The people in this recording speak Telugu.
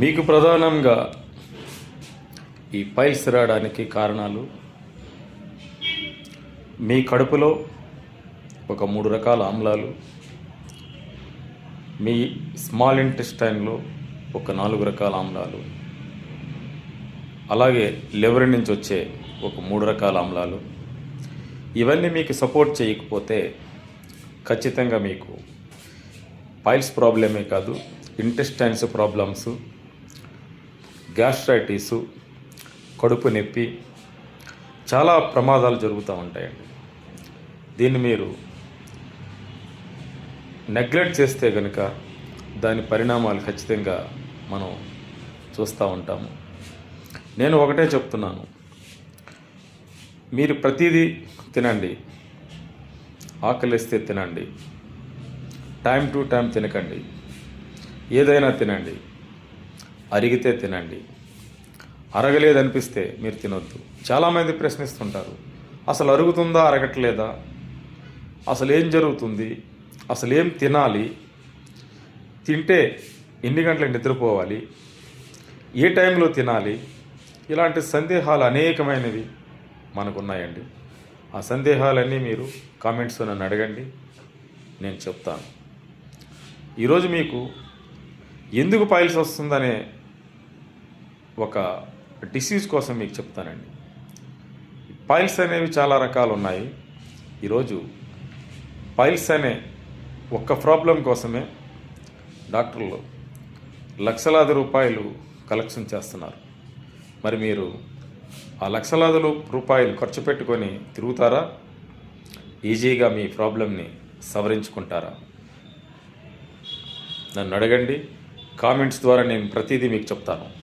మీకు ప్రధానంగా ఈ పైల్స్ రావడానికి కారణాలు మీ కడుపులో ఒక 3 రకాల ఆమ్లాలు, మీ స్మాల్ ఇంటెస్టైన్లో ఒక 4 రకాల ఆమ్లాలు, అలాగే లివర్ నుంచి వచ్చే ఒక 3 రకాల ఆమ్లాలు. ఇవన్నీ మీకు సపోర్ట్ చేయకపోతే ఖచ్చితంగా మీకు పైల్స్ ప్రాబ్లమే కాదు, ఇంటెస్టైన్స్ ప్రాబ్లమ్స్, గ్యాస్ట్రైటిస్, కడుపు నొప్పి, చాలా ప్రమాదాలు జరుగుతూ ఉంటాయండి. దీన్ని మీరు నెగ్లెక్ట్ చేస్తే కనుక దాని పరిణామాలు ఖచ్చితంగా మనం చూస్తూ ఉంటాము. నేను ఒకటే చెప్తున్నాను, మీరు ప్రతిదీ తినండి, ఆకలిస్తే తినండి, టైం టు టైం తినకండి, ఏదైనా తినండి, అరిగితే తినండి, అరగలేదనిపిస్తే మీరు తినొద్దు. చాలామంది ప్రశ్నిస్తుంటారు, అసలు అరుగుతుందా అరగట్లేదా, అసలు ఏం జరుగుతుంది, అసలు ఏం తినాలి, తింటే ఎన్ని గంటలకు నిద్రపోవాలి, ఏ టైంలో తినాలి, ఇలాంటి సందేహాలు అనేకమైనవి మనకున్నాయండి. ఆ సందేహాలన్నీ మీరు కామెంట్స్లో నన్ను అడగండి, నేను చెప్తాను. ఈరోజు మీకు ఎందుకు పైల్స్ వస్తుందనే ఒక డిసీజ్ కోసం మీకు చెప్తానండి. పైల్స్ అనేవి చాలా రకాలు ఉన్నాయి. ఈరోజు పైల్స్ అనే ఒక్క ప్రాబ్లం కోసమే డాక్టర్లు లక్షలాది రూపాయలు కలెక్షన్ చేస్తున్నారు. మరి మీరు ఆ లక్షలాది రూపాయలు ఖర్చు పెట్టుకొని తిరుగుతారా? ఈజీగా మీ ప్రాబ్లంని సవరించుకుంటారా? నన్ను అడగండి, కామెంట్స్ ద్వారా నేను ప్రతిదీ మీకు చెప్తాను.